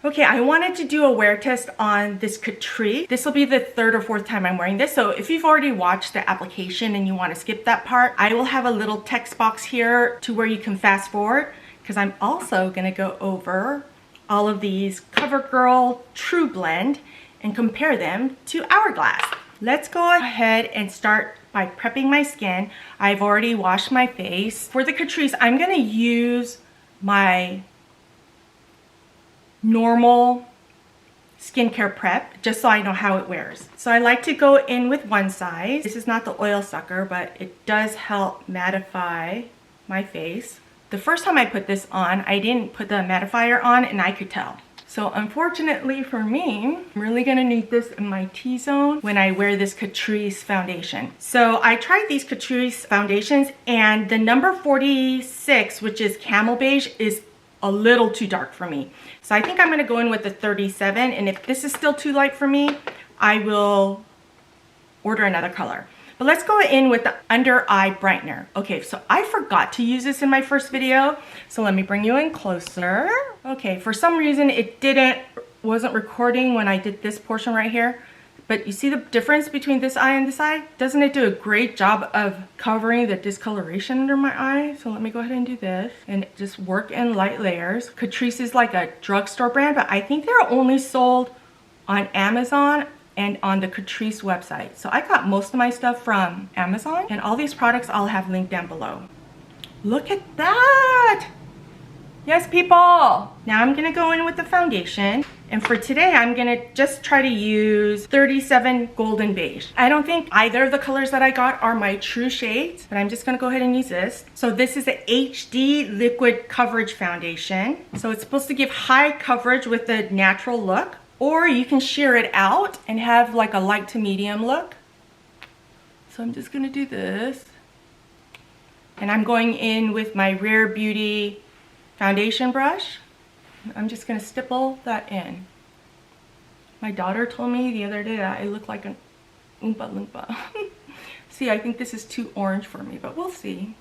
Okay, I wanted to do a wear test on this Catrice. This will be the third or fourth time I'm wearing this. So if you've already watched the application and you want to skip that part, I will have a little text box here to where you can fast forward, because I'm also going to go over all of these CoverGirl TruBlend and compare them to Hourglass. Let's go ahead and start by prepping my skin. I've already washed my face. For the Catrice, I'm going to use my normal skincare prep just so I know how it wears. So I like to go in with one size. This is not the oil sucker, but it does help mattify my face. The first time I put this on, I didn't put the mattifier on and I could tell. So unfortunately for me, I'm really gonna need this in my T-zone when I wear this Catrice foundation. So I tried these Catrice foundations and the number 46, which is camel beige, is a little too dark for me. So I think I'm gonna go in with the 37, and if this is still too light for me, I will order another color. But let's go in with the under eye brightener. Okay, so I forgot to use this in my first video, so let me bring you in closer. Okay, for some reason it wasn't recording when I did this portion right here. But you see the difference between this eye and this eye? Doesn't it do a great job of covering the discoloration under my eye? So let me go ahead and do this and just work in light layers. Catrice is like a drugstore brand, but I think they're only sold on Amazon and on the Catrice website. So I got most of my stuff from Amazon, and all these products I'll have linked down below. Look at that! Yes, people! Now I'm gonna go in with the foundation. And for today, I'm gonna just try to use 37 Golden Beige. I don't think either of the colors that I got are my true shades, but I'm just gonna go ahead and use this. So this is a HD Liquid Coverage Foundation. So it's supposed to give high coverage with the natural look, or you can sheer it out and have like a light to medium look. So I'm just gonna do this. And I'm going in with my Rare Beauty foundation brush. I'm just gonna stipple that in. My daughter told me the other day that I look like an Oompa Loompa. See, I think this is too orange for me, but we'll see.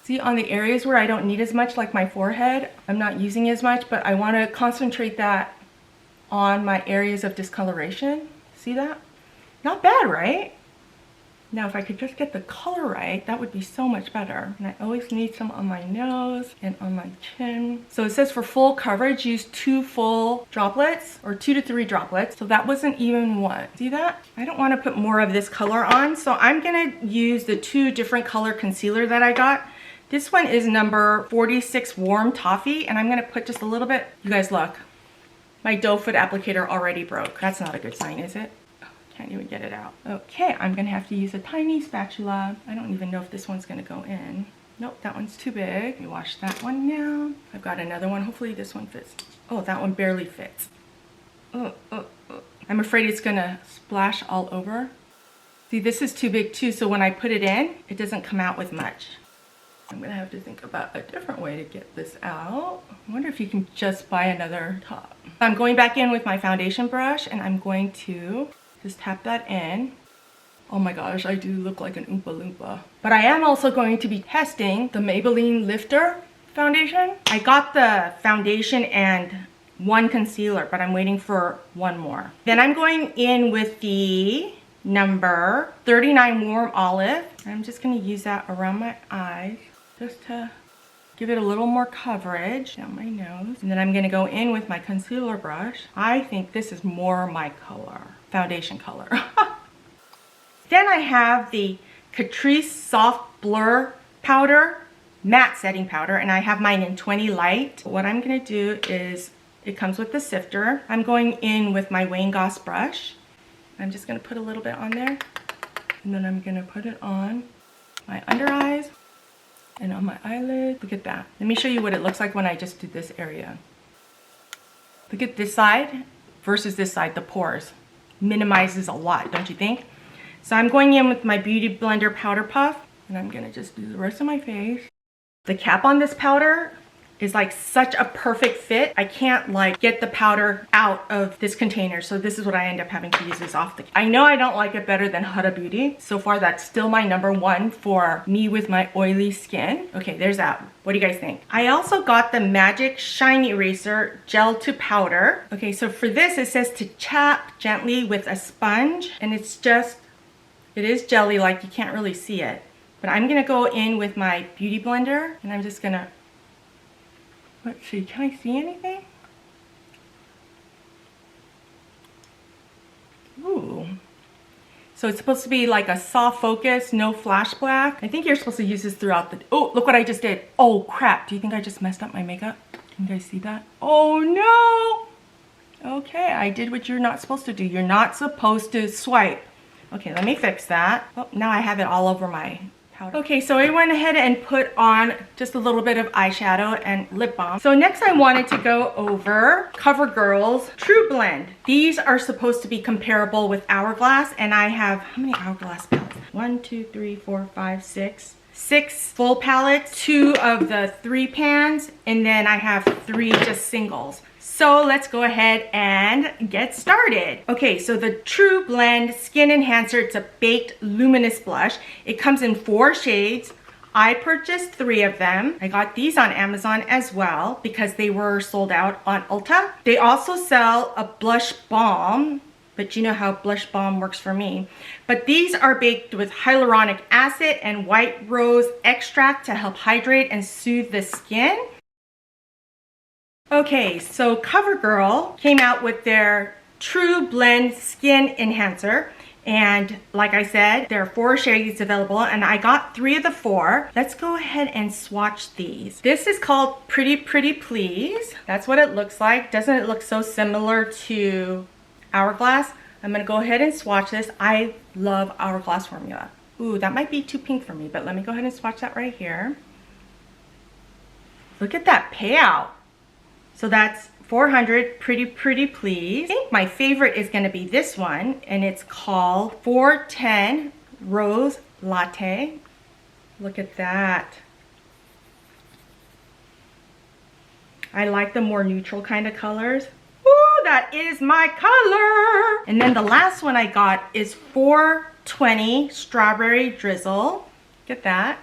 See, on the areas where I don't need as much, like my forehead, I'm not using as much, but I wanna concentrate that on my areas of discoloration. See that? Not bad, right? Now, if I could just get the color right, that would be so much better. And I always need some on my nose and on my chin. So it says for full coverage, use 2 full droplets or 2 to 3 droplets. So that wasn't even one. See that? I don't want to put more of this color on. So I'm going to use the 2 different color concealer that I got. This one is number 46 Warm Toffee. And I'm going to put just a little bit. You guys look. My doe foot applicator already broke. That's not a good sign, is it? Can't even get it out. Okay, I'm gonna have to use a tiny spatula. I don't even know if this one's gonna go in. Nope, that one's too big. Let me wash that one now. I've got another one. Hopefully this one fits. Oh, that one barely fits. I'm afraid it's gonna splash all over. See, this is too big too, so when I put it in, it doesn't come out with much. I'm gonna have to think about a different way to get this out. I wonder if you can just buy another top. I'm going back in with my foundation brush, and I'm going to just tap that in. Oh my gosh, I do look like an Oompa Loompa. But I am also going to be testing the Maybelline Lifter foundation. I got the foundation and 1 concealer, but I'm waiting for 1 more. Then I'm going in with the number 39 Warm Olive. I'm just gonna use that around my eyes just to give it a little more coverage down my nose. And then I'm gonna go in with my concealer brush. I think this is more my color, foundation color. Then I have the Catrice Soft Blur Powder, matte setting powder, and I have mine in 20 light. What I'm gonna do is, it comes with the sifter. I'm going in with my Wayne Goss brush. I'm just gonna put a little bit on there, and then I'm gonna put it on my under eyes and on my eyelid. Look at that. Let me show you what it looks like when I just do this area. Look at this side versus this side, the pores. Minimizes a lot, don't you think? So I'm going in with my Beauty Blender Powder Puff, and I'm gonna just do the rest of my face. The cap on this powder is like such a perfect fit. I can't like get the powder out of this container. So this is what I end up having to use this off the. I know I don't like it better than Huda Beauty. So far, that's still my #1 for me with my oily skin. Okay, there's that. What do you guys think? I also got the Magic Shine Eraser Gel to Powder. Okay, so for this, it says to tap gently with a sponge. And it's just, it is jelly-like. You can't really see it. But I'm gonna go in with my Beauty Blender and I'm just gonna, let's see, can I see anything? Ooh. So it's supposed to be like a soft focus, no flash black. I think you're supposed to use this throughout the, oh, look what I just did. Oh crap, do you think I just messed up my makeup? Can you guys see that? Oh no! Okay, I did what you're not supposed to do. You're not supposed to swipe. Okay, let me fix that. Oh, now I have it all over my powder. Okay, so I went ahead and put on just a little bit of eyeshadow and lip balm. So next I wanted to go over CoverGirl's True Blend. These are supposed to be comparable with Hourglass, and I have, how many Hourglass palettes? 1, 2, 3, 4, 5, 6. 6 full palettes, 2 of the 3 pans, and then I have 3 just singles. So let's go ahead and get started. Okay, so the True Blend Skin Enhancer, it's a baked luminous blush. It comes in 4 shades. I purchased 3 of them. I got these on Amazon as well because they were sold out on Ulta. They also sell a blush balm, but you know how blush balm works for me. But these are baked with hyaluronic acid and white rose extract to help hydrate and soothe the skin. Okay, so CoverGirl came out with their True Blend Skin Enhancer. And like I said, there are 4 shades available and I got 3 of the 4. Let's go ahead and swatch these. This is called Pretty Pretty Please. That's what it looks like. Doesn't it look so similar to Hourglass? I'm gonna go ahead and swatch this. I love Hourglass formula. Ooh, that might be too pink for me, but let me go ahead and swatch that right here. Look at that payout. So that's 400 Pretty Pretty Please. I think my favorite is gonna be this one, and it's called 410 Rose Latte. Look at that. I like the more neutral kind of colors. Ooh, that is my color. And then the last one I got is 420 Strawberry Drizzle. Look at that.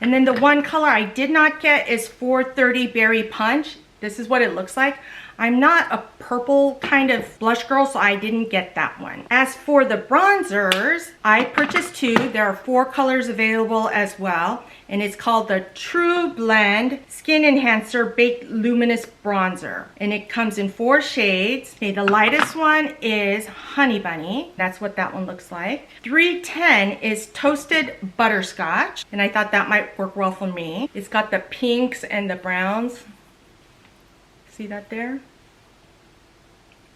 And then the one color I did not get is 430 Berry Punch. This is what it looks like. I'm not a purple kind of blush girl, so I didn't get that one. As for the bronzers, I purchased 2. There are 4 colors available as well. And it's called the True Blend Skin Enhancer Baked Luminous Bronzer. And it comes in 4 shades. Okay, the lightest one is Honey Bunny. That's what that one looks like. 310 is Toasted Butterscotch. And I thought that might work well for me. It's got the pinks and the browns. See that there?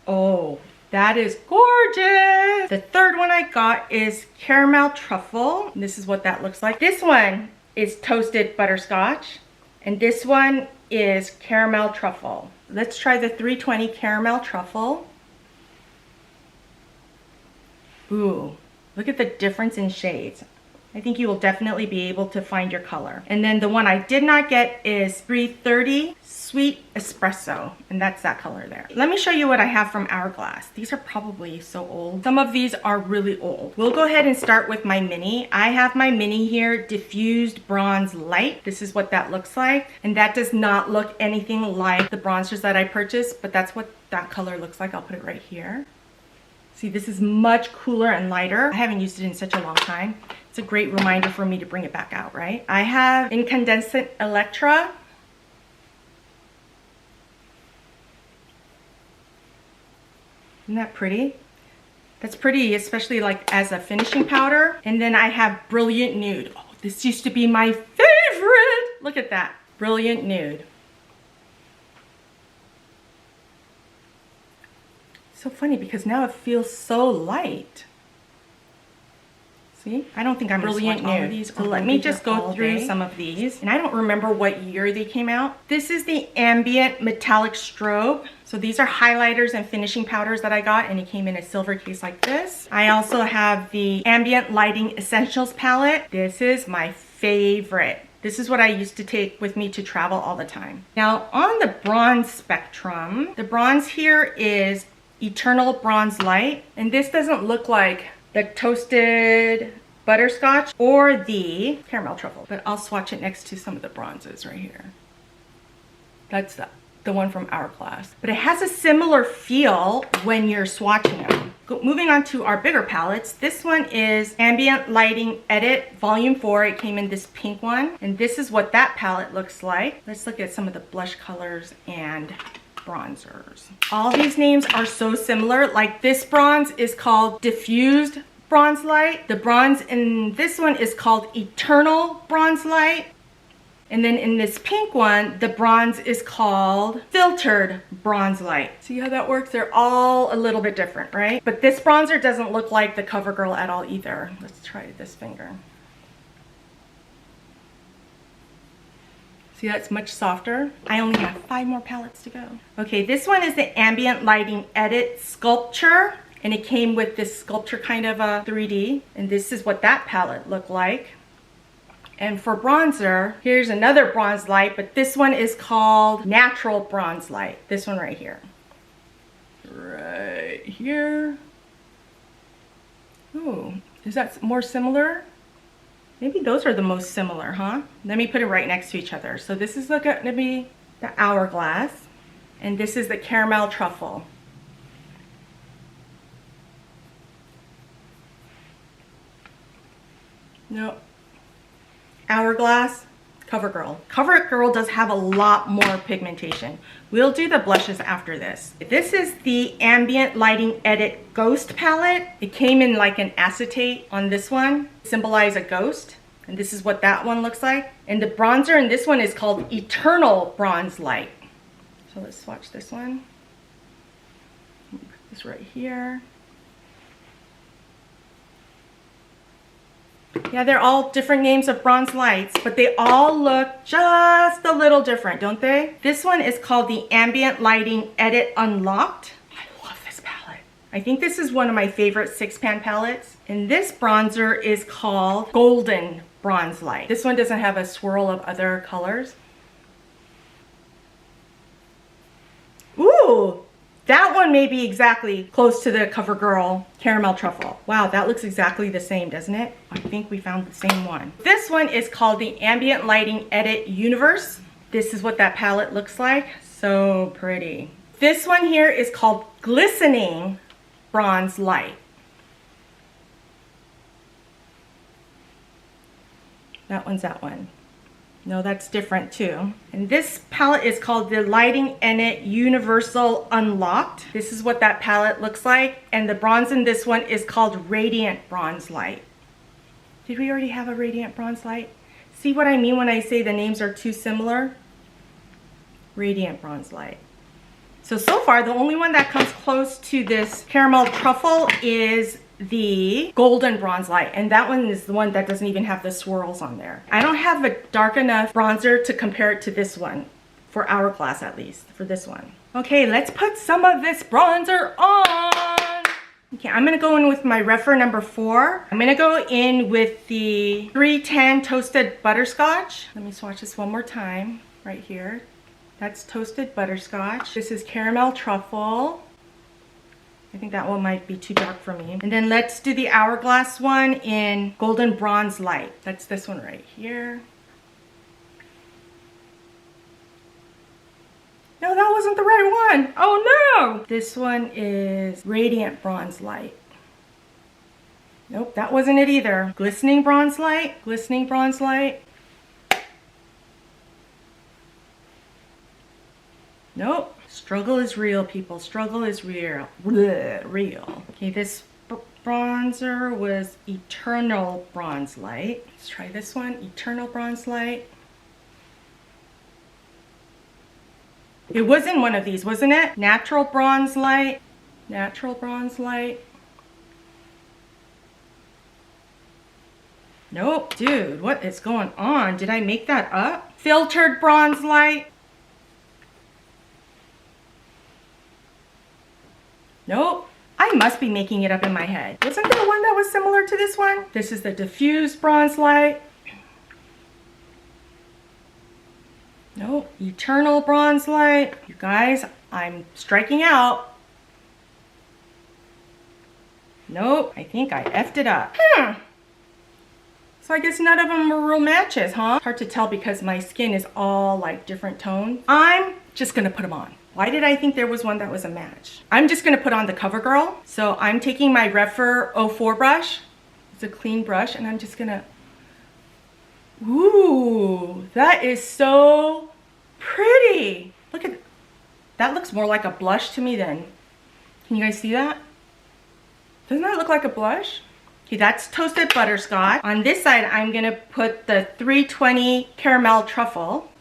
Oh, that is gorgeous. The third one I got is Caramel Truffle. This is what that looks like. This one is Toasted Butterscotch, and this one is Caramel Truffle. Let's try the 320 Caramel Truffle. Ooh, look at the difference in shades. I think you will definitely be able to find your color. And then the one I did not get is 330 Sweet Espresso, and that's that color there. Let me show you what I have from Hourglass. These are probably so old. Some of these are really old. We'll go ahead and start with my mini. I have my mini here, Diffused Bronze Light. This is what that looks like. And that does not look anything like the bronzers that I purchased, but that's what that color looks like. I'll put it right here. See, this is much cooler and lighter. I haven't used it in such a long time. It's a great reminder for me to bring it back out, right? I have Incandescent Electra. Isn't that pretty? That's pretty, especially like as a finishing powder. And then I have Brilliant Nude. Oh, this used to be my favorite. Look at that, Brilliant Nude. So funny because now it feels so light. See, I don't think I'm brilliant all of these. So let me just go through some of these. And I don't remember what year they came out. This is the Ambient Metallic Strobe. So these are highlighters and finishing powders that I got, and it came in a silver case like this. I also have the Ambient Lighting Essentials palette. This is my favorite. This is what I used to take with me to travel all the time. Now on the bronze spectrum, the bronze here is Eternal Bronze Light. And this doesn't look like the toasted butterscotch or the caramel truffle, but I'll swatch it next to some of the bronzes right here. That's the one from Hourglass. But it has a similar feel when you're swatching them. Moving on to our bigger palettes, this one is Ambient Lighting Edit Volume 4. It came in this pink one, and this is what that palette looks like. Let's look at some of the blush colors and bronzers. All these names are so similar. Like this bronze is called Diffused Bronze Light. The bronze in this one is called Eternal Bronze Light. And then in this pink one, the bronze is called Filtered Bronze Light. See how that works? They're all a little bit different, right? But this bronzer doesn't look like the CoverGirl at all either. Let's try this finger. See, that's much softer. I only have 5 more palettes to go. Okay, this one is the Ambient Lighting Edit Sculpture, and it came with this sculpture kind of a 3D, and this is what that palette looked like. And for bronzer, here's another bronze light, but this one is called Natural Bronze Light. This one right here. Right here. Ooh, is that more similar? Maybe those are the most similar, huh? Let me put it right next to each other. So this is going to be the Hourglass, and this is the Caramel Truffle. Nope. Hourglass, CoverGirl. CoverGirl does have a lot more pigmentation. We'll do the blushes after this. This is the Ambient Lighting Edit Ghost palette. It came in like an acetate on this one. Symbolize a ghost. And this is what that one looks like. And the bronzer in this one is called Eternal Bronze Light. So let's swatch this one. Put this right here. Yeah, they're all different names of bronze lights, but they all look just a little different, don't they? This one is called the Ambient Lighting Edit Unlocked. I love this palette. I think this is one of my favorite 6-pan palettes. And this bronzer is called Golden Bronze Light. This one doesn't have a swirl of other colors. Ooh! That one may be exactly close to the CoverGirl Caramel Truffle. Wow, that looks exactly the same, doesn't it? I think we found the same one. This one is called the Ambient Lighting Edit Universe. This is what that palette looks like. So pretty. This one here is called Glistening Bronze Light. That one's that one. No, that's different too. And this palette is called the Lighting Edit Universal Unlocked. This is what that palette looks like. And the bronze in this one is called Radiant Bronze Light. Did we already have a Radiant Bronze Light? See what I mean when I say the names are too similar? Radiant Bronze Light. So far, the only one that comes close to this Caramel Truffle is the Golden Bronze Light, and that one is the one that doesn't even have the swirls on there. I don't have a dark enough bronzer to compare it to this one, for Hourglass at least, for this one. Okay, let's put some of this bronzer on. Okay, I'm gonna go in with my Refer number 4. I'm gonna go in with the 310 Toasted Butterscotch. Let me swatch this one more time, right here. That's Toasted Butterscotch. This is Caramel Truffle. I think that one might be too dark for me. And then let's do the Hourglass one in Golden Bronze Light. That's this one right here. No, that wasn't the right one. Oh no! This one is Radiant Bronze Light. Nope, that wasn't it either. Glistening Bronze Light, Glistening Bronze Light. Nope. Struggle is real, people. Struggle is real. Real. Okay, this bronzer was Eternal Bronze Light. Let's try this one. Eternal Bronze Light. It was in one of these, wasn't it? Natural Bronze Light. Natural Bronze Light. Nope, dude, what is going on? Did I make that up? Filtered bronze light. Nope. I must be making it up in my head. Wasn't there one that was similar to this one? This is the diffused bronze light. Nope. Eternal bronze light. You guys, I'm striking out. Nope. I think I effed it up. So I guess none of them are real matches, huh? Hard to tell because my skin is all like different tones. I'm just gonna put them on. Why did I think there was one that was a match? I'm just gonna put on the CoverGirl. So I'm taking my Refer 04 brush. It's a clean brush, and I'm just gonna, ooh, that is so pretty. Look at, that looks more like a blush to me then. Can you guys see that? Doesn't that look like a blush? Okay, that's toasted butterscotch. On this side, I'm gonna put the 320 caramel truffle.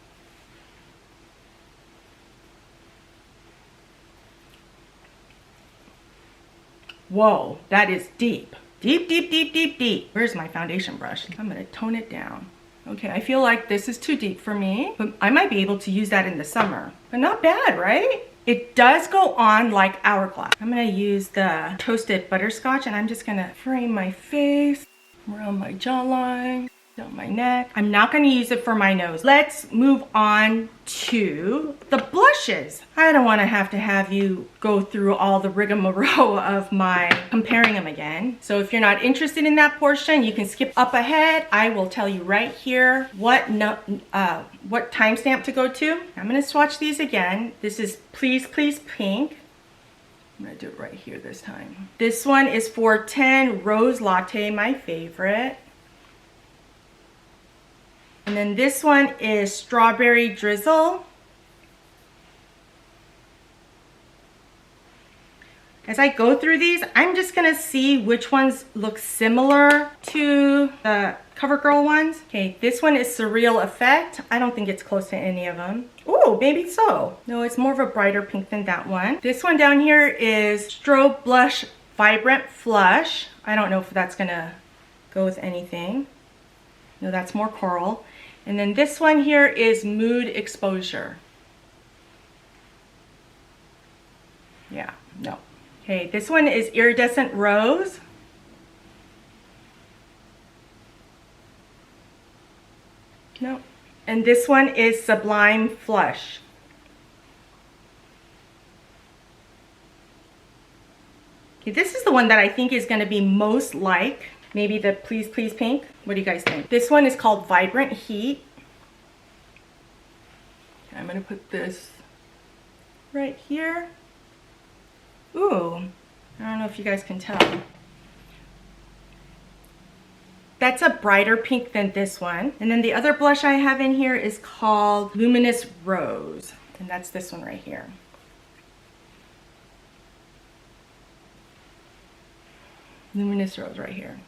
Whoa, that is deep. Deep, deep, deep, deep, deep. Where's my foundation brush? I'm gonna tone it down. Okay, I feel like this is too deep for me, but I might be able to use that in the summer. But not bad, right? It does go on like Hourglass. I'm gonna use the toasted butterscotch, and I'm just gonna frame my face, around my jawline, down my neck. I'm not gonna use it for my nose. Let's move on to the blushes. I don't wanna have to have you go through all the rigmarole of my comparing them again. So if you're not interested in that portion, you can skip up ahead. I will tell you right here what timestamp to go to. I'm gonna swatch these again. This is Please Please Pink. I'm gonna do it right here this time. This one is 410 Rose Latte, my favorite. And then this one is Strawberry Drizzle. As I go through these, I'm just gonna see which ones look similar to the CoverGirl ones. Okay, this one is Surreal Effect. I don't think it's close to any of them. Oh, maybe so. No, it's more of a brighter pink than that one. This one down here is Strobe Blush Vibrant Flush. I don't know if that's gonna go with anything. No, that's more coral. And then this one here is Mood Exposure. Yeah, no. Okay, this one is Iridescent Rose. No. And this one is Sublime Flush. Okay, this is the one that I think is going to be most like maybe the Please Please Pink. What do you guys think? This one is called Vibrant Heat. Okay, I'm going to put this right here. Ooh, I don't know if you guys can tell. That's a brighter pink than this one. And then the other blush I have in here is called Luminous Rose. And that's this one right here. Luminous Rose right here.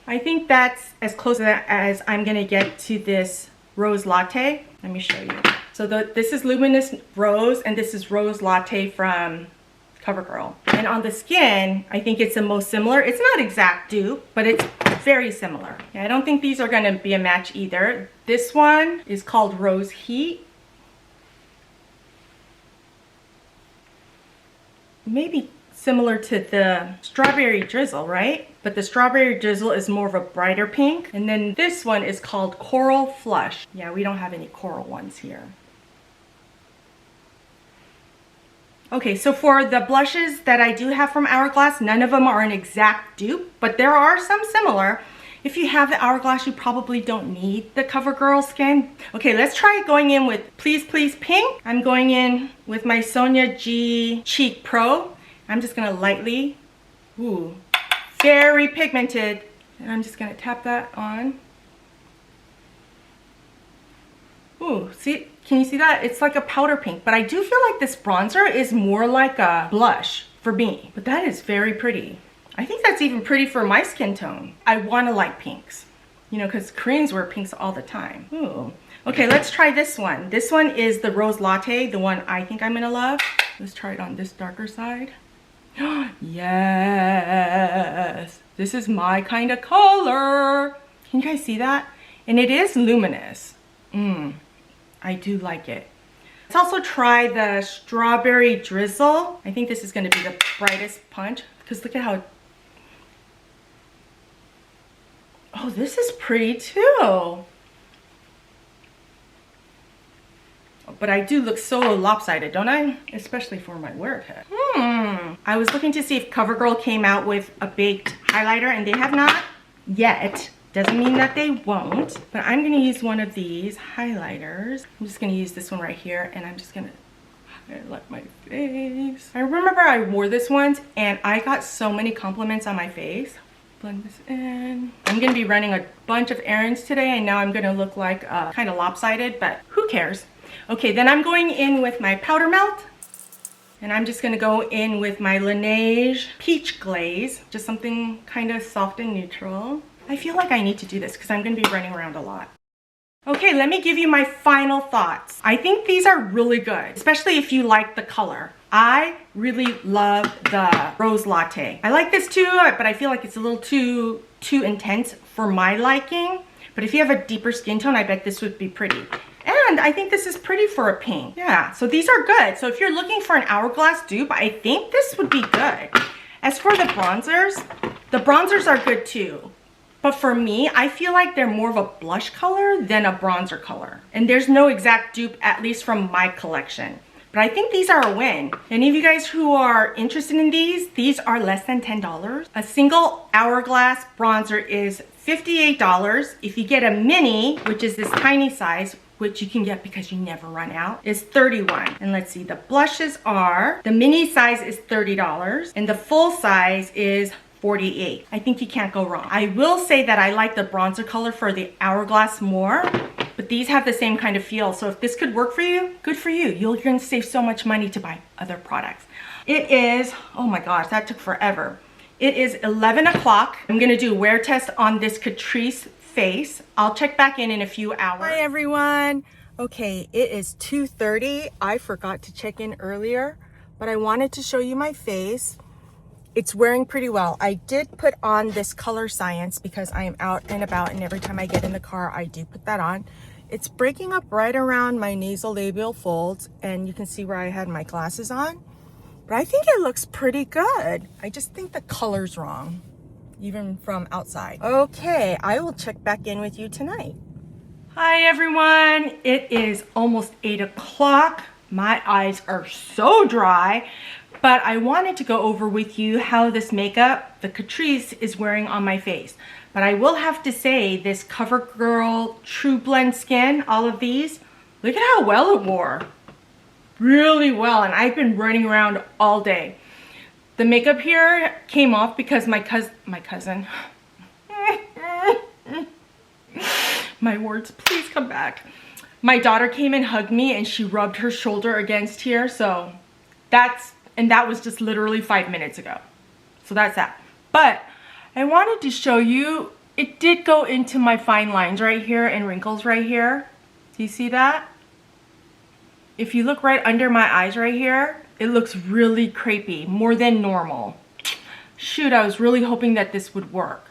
I think that's as close as I'm gonna get to this Rose Latte. Let me show you. So this is Luminous Rose, and this is Rose Latte from CoverGirl. And on the skin, I think it's the most similar. It's not exact dupe, but it's very similar. Yeah, I don't think these are gonna be a match either. This one is called Rose Heat. Maybe similar to the Strawberry Drizzle, right? But the Strawberry Drizzle is more of a brighter pink. And then this one is called Coral Flush. Yeah, we don't have any coral ones here. Okay, so for the blushes that I do have from Hourglass, none of them are an exact dupe, but there are some similar. If you have the Hourglass, you probably don't need the CoverGirl skin. Okay, let's try going in with Please Please Pink. I'm going in with my Sonia G Cheek Pro. I'm just gonna lightly, ooh, very pigmented. And I'm just gonna tap that on. Ooh, see, can you see that? It's like a powder pink, but I do feel like this bronzer is more like a blush for me. But that is very pretty. I think that's even pretty for my skin tone. I wanna like pinks, you know, because Koreans wear pinks all the time. Ooh. Okay, let's try this one. This one is the Rose Latte, the one I think I'm gonna love. Let's try it on this darker side. Yes, This is my kind of color. Can you guys see that? And it is luminous. I do like it. Let's also try the strawberry drizzle. I think this is going to be the brightest punch because look at how... Oh, this is pretty too. But I do look so lopsided, don't I? Especially for my wear head. I was looking to see if CoverGirl came out with a baked highlighter and they have not yet. Doesn't mean that they won't, but I'm gonna use one of these highlighters. I'm just gonna use this one right here and I'm just gonna highlight my face. I remember I wore this once and I got so many compliments on my face. Blend this in. I'm gonna be running a bunch of errands today and now I'm gonna look like kind of lopsided, but who cares? Okay, then I'm going in with my powder melt and I'm just gonna go in with my Laneige Peach Glaze, just something kind of soft and neutral. I feel like I need to do this because I'm gonna be running around a lot. Okay, let me give you my final thoughts. I think these are really good, especially if you like the color. I really love the rose latte. I like this too, but I feel like it's a little too intense for my liking. But if you have a deeper skin tone, I bet this would be pretty. And I think this is pretty for a pink. Yeah, so these are good. So if you're looking for an Hourglass dupe, I think this would be good. As for the bronzers are good too. But for me, I feel like they're more of a blush color than a bronzer color. And there's no exact dupe, at least from my collection. But I think these are a win. Any of you guys who are interested in these are less than $10. A single Hourglass bronzer is $58. If you get a mini, which is this tiny size, which you can get because you never run out, is $31. And let's see, the blushes are, the mini size is $30 and the full size is $48. I think you can't go wrong. I will say that I like the bronzer color for the Hourglass more, but these have the same kind of feel. So if this could work for you, good for you. You're gonna save so much money to buy other products. It is, oh my gosh, that took forever. It is 11 o'clock. I'm gonna do a wear test on this Catrice face. I'll check back in a few hours. Hi everyone. Okay, it is 2:30. I forgot to check in earlier, but I wanted to show you my face. It's wearing pretty well. I did put on this Color Science because I am out and about and every time I get in the car, I do put that on. It's breaking up right around my nasolabial folds and you can see where I had my glasses on. But I think it looks pretty good. I just think the color's wrong, even from outside. Okay, I will check back in with you tonight. Hi everyone, it is almost 8 o'clock. My eyes are so dry, but I wanted to go over with you how this makeup, the Catrice, is wearing on my face. But I will have to say, this CoverGirl TruBlend Skin, all of these, look at how well it wore. Really well, and I've been running around all day. The makeup here came off because my cousin, my words, please come back. My daughter came and hugged me and she rubbed her shoulder against here, so that was just literally 5 minutes ago. So that's that. But I wanted to show you, it did go into my fine lines right here and wrinkles right here. Do you see that? If you look right under my eyes right here, it looks really crepey, more than normal. Shoot, I was really hoping that this would work.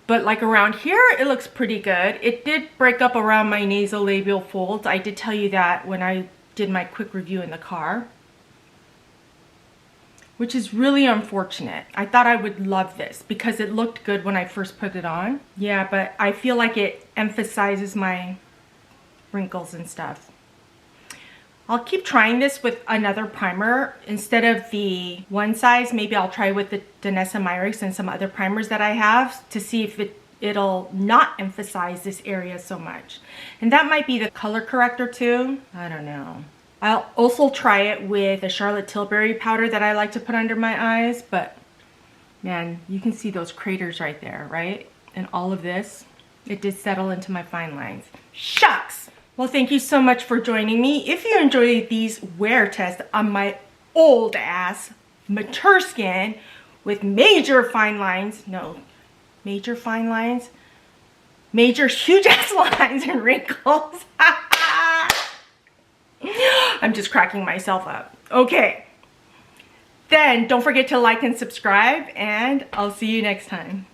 But like around here, it looks pretty good. It did break up around my nasolabial folds. I did tell you that when I did my quick review in the car, which is really unfortunate. I thought I would love this because it looked good when I first put it on. Yeah, but I feel like it emphasizes my wrinkles and stuff. I'll keep trying this with another primer. Instead of the one size, maybe I'll try with the Danessa Myricks and some other primers that I have to see if it'll not emphasize this area so much. And that might be the color corrector too. I don't know. I'll also try it with the Charlotte Tilbury powder that I like to put under my eyes, but man, you can see those craters right there, right? And all of this, it did settle into my fine lines. Shucks! Well, thank you so much for joining me. If you enjoyed these wear tests on my old ass mature skin with major fine lines, major huge ass lines and wrinkles. I'm just cracking myself up. Okay. Then don't forget to like and subscribe, and I'll see you next time.